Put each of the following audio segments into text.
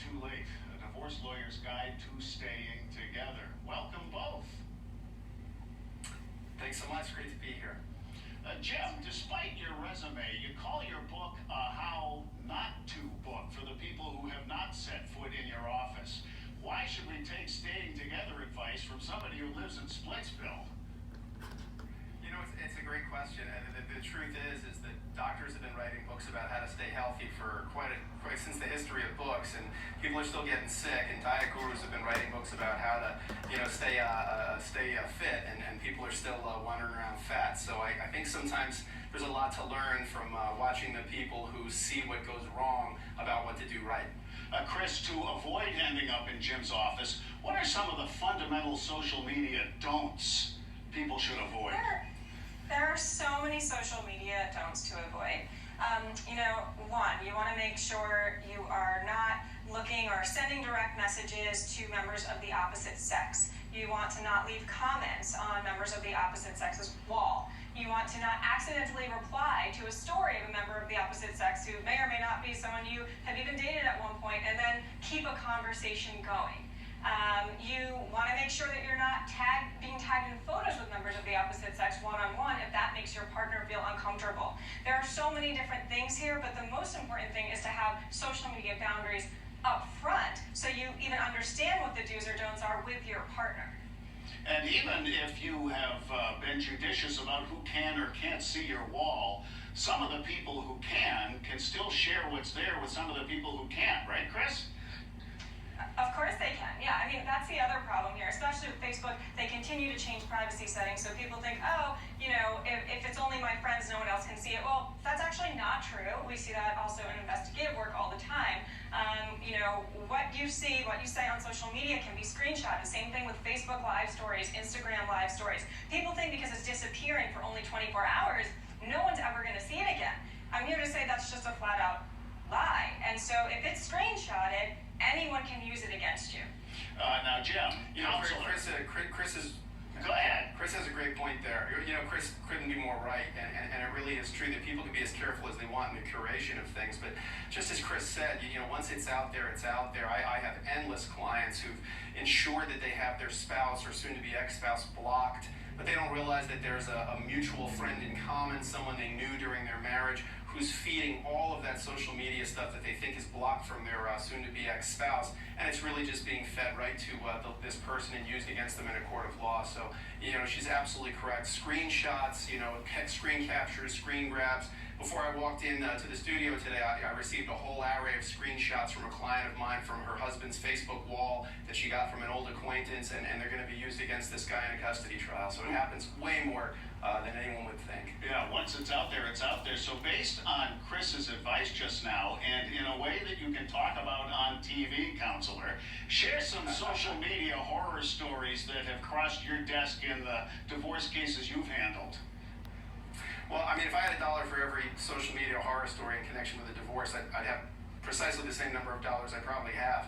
too late. A divorce lawyer's guide to staying together. Welcome both. Thanks so much. Great to be here. Jim, despite your resume, you call your book How Not to Book for the people who have not set foot in your office. Why should we take staying together advice from somebody who lives in Splitsville? You know, it's a great question, and the truth is that doctors have been writing books about how to stay healthy for quite since the history of books, and people are still getting sick. And diet gurus have been writing books about how to, stay fit, and people are still wandering around fat. So I think sometimes there's a lot to learn from watching the people who see what goes wrong about what to do right. Chris, to avoid ending up in Jim's office, what are some of the fundamental social media don'ts people should avoid? There are so many social media don'ts to avoid. One, you want to make sure you are not looking or sending direct messages to members of the opposite sex. You want to not leave comments on members of the opposite sex's wall. You want to not accidentally reply to a story of a member of the opposite sex who may or may not be someone you have even dated at one point, and then keep a conversation going. You want to make sure that you're not being tagged in photos with members of the opposite sex one-on-one if that makes your partner feel uncomfortable. There are so many different things here, but the most important thing is to have social media boundaries up front so you even understand what the do's or don'ts are with your partner. And even if you have been judicious about who can or can't see your wall, some of the people who can still share what's there with some of the people who can't, right, Chris? Of course they can, yeah. I mean, that's the other problem here, especially with Facebook. They continue to change privacy settings, so people think, if it's only my friends, no one else can see it. Well, that's actually not true. We see that also in investigative work all the time. What you see, what you say on social media can be screenshotted. Same thing with Facebook Live stories, Instagram Live stories. People think because it's disappearing for only 24 hours, no one's ever going to see it again. I'm here to say that's just a flat-out lie. And so if it's screenshotted, anyone can use it against you. Now, Jim, Chris is. Go ahead. Chris has a great point there. Chris couldn't be more right, and it really is true that people can be as careful as they want in the curation of things. But just as Chris said, once it's out there, it's out there. I have endless clients who've ensured that they have their spouse or soon-to-be ex-spouse blocked, but they don't realize that there's a mutual friend in common, someone they knew during their marriage, who's feeding all of that social media stuff that they think is blocked from their soon-to-be ex-spouse, and it's really just being fed right to this person and used against them in a court of law. So, she's absolutely correct. Screenshots, screen captures, screen grabs. Before I walked in to the studio today, I received a whole array of screenshots from a client of mine from her husband's Facebook wall that she got from an old acquaintance, and they're going to be used against this guy in a custody trial. So it happens way more than anyone would think. Yeah, once it's out there, it's out there. So based on Chris's advice just now, and in a way that you can talk about on TV, counselor, share some social media horror stories that have crossed your desk in the divorce cases you've handled. Well, I mean, if I had $1 for every social media horror story in connection with a divorce, I'd have precisely the same number of dollars I probably have.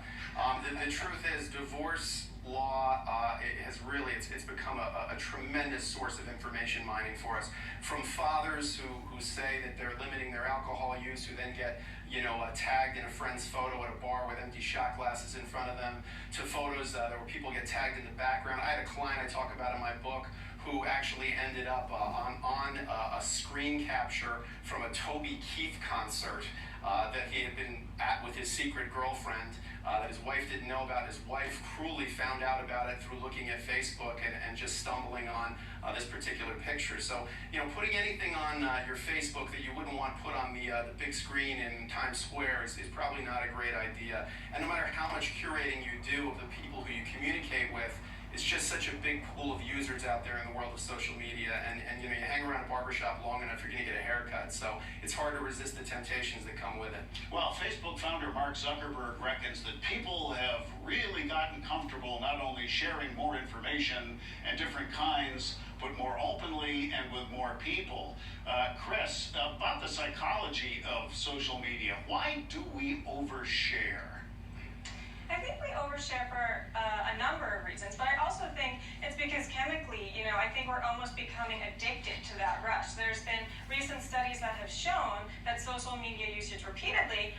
The truth is, divorce law it's become a tremendous source of information mining for us. From fathers who say that they're limiting their alcohol use, who then get tagged in a friend's photo at a bar with empty shot glasses in front of them, to photos where people get tagged in the background. I had a client I talk about in my book who actually ended up on a screen capture from a Toby Keith concert that he had been at with his secret girlfriend that his wife didn't know about. His wife cruelly found out about it through looking at Facebook and just stumbling on this particular picture. So, putting anything on your Facebook that you wouldn't want put on the big screen in Times Square is probably not a great idea. And no matter how much curating you do of the people who you communicate with, it's just such a big pool of users out there in the world of social media, and you hang around a barbershop long enough, you're going to get a haircut. So it's hard to resist the temptations that come with it. Well, Facebook founder Mark Zuckerberg reckons that people have really gotten comfortable not only sharing more information and different kinds, but more openly and with more people. Chris, about the psychology of social media, why do we overshare? I think we overshare for a number of reasons, but I also think it's because chemically, I think we're almost becoming addicted to that rush. There's been recent studies that have shown that social media usage repeatedly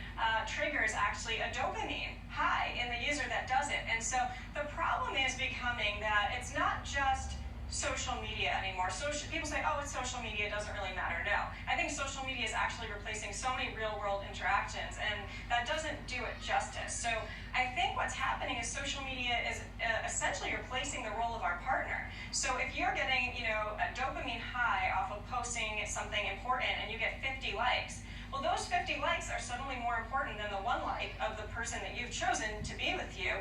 triggers actually a dopamine hi in the user that does it. And so the problem is becoming that it's not just social media anymore. People say, oh, it's social media, it doesn't really matter. No. I think social media is actually replacing so many real world interactions, and that doesn't do it justice. So I think what's happening is social media is essentially replacing the role of our partner. So if you're getting, a dopamine high off of posting something important and you get 50 likes, well, those 50 likes are suddenly more important than the one like of the person that you've chosen to be with you,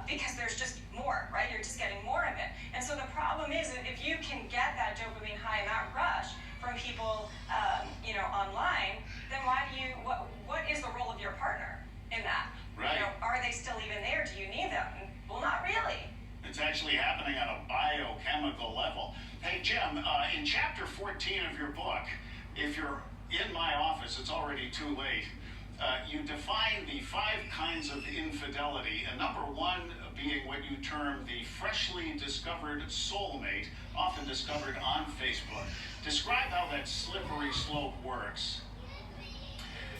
because there's just more, right? You're just getting more of it. And so the problem is that if you can get that dopamine high and that rush from people, online, then what is the role of your partner in that? Right. Are they still even there? Do you need them? Well, not really. It's actually happening on a biochemical level. Hey, Jim, in chapter 14 of your book, if you're in my office, it's already too late. You define the 5 kinds of infidelity, and number 1 being what you term the freshly discovered soulmate, often discovered on Facebook. Describe how that slippery slope works.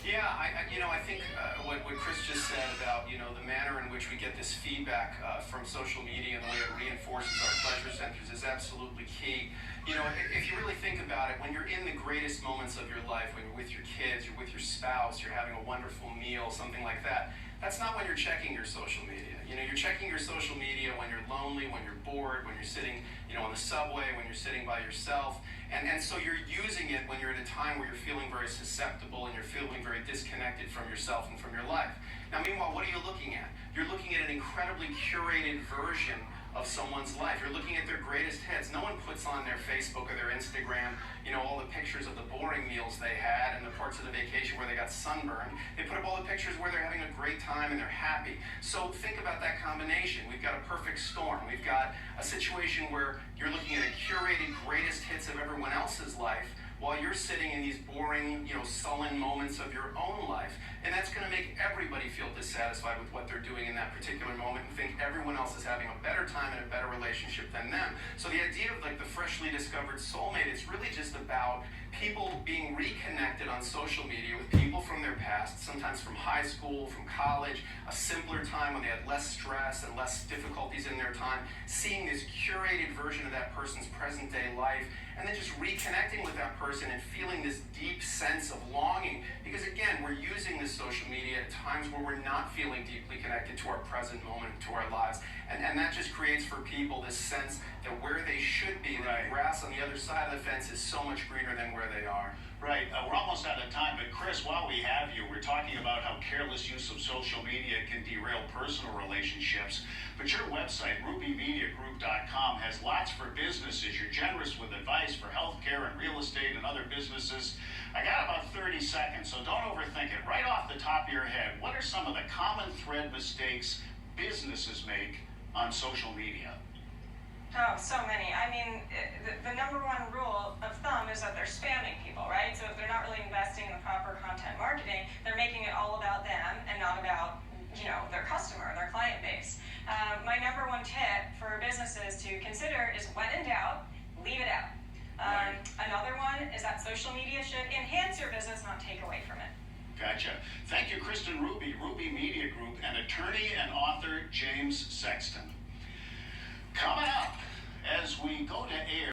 Yeah, I think what Chris just said about, the manner in which we get this feedback from social media and the way it reinforces our pleasure centers is absolutely key. If you really think about it, when you're in the greatest moments of your life, when you're with your kids, you're with your spouse, you're having a wonderful meal, something like that, that's not when you're checking your social media. You're checking your social media when you're lonely, when you're bored, when you're sitting, on the subway, when you're sitting by yourself. And so you're using it when you're at a time where you're feeling very susceptible and you're feeling very disconnected from yourself and from your life. Now, meanwhile, what are you looking at? You're looking at an incredibly curated version of someone's life. You're looking at their greatest hits. No one puts on their Facebook or their Instagram, all the pictures of the boring meals they had and the parts of the vacation where they got sunburned. They put up all the pictures where they're having a great time and they're happy. So think about that combination. We've got a perfect storm. We've got a situation where you're looking at a curated greatest hits of everyone else's life while you're sitting in these boring, sullen moments of your own life. And that's going to make everybody feel dissatisfied with what they're doing in that particular moment and think everyone else is having a better time and a better relationship than them. So the idea of the freshly discovered soulmate is really just about people being reconnected on social media with people from their past, sometimes from high school, from college, a simpler time when they had less stress and less difficulties in their time, seeing this curated version of that person's present day life, and then just reconnecting with that person and feeling this deep sense of longing. Because again, we're using this social media at times where we're not feeling deeply connected to our present moment, to our lives. And that just creates for people this sense that where they should be, that the grass on the other side of the fence is so much greener than where they are. Right. We're almost out of time, but Chris, while we have you, we're talking about how careless use of social media can derail personal relationships. But your website, RubyMediaGroup.com, has lots for businesses. You're generous with advice for healthcare and real estate and other businesses. I got about 30 seconds, so don't overthink it. Right off the top of your head, what are some of the common thread mistakes businesses make on social media? Oh, so many. I mean, the number 1 rule of thumb is that they're spamming people, right? So if they're not really investing in the proper content marketing, they're making it all about them and not about, their customer, their client base. My number 1 tip for businesses to consider is when in doubt, leave it out. Another one is that social media should enhance your business, not take away from it. Gotcha. Thank you, Kristen Ruby, Ruby Media Group, and attorney and author James Sexton. Coming up, as we go to air,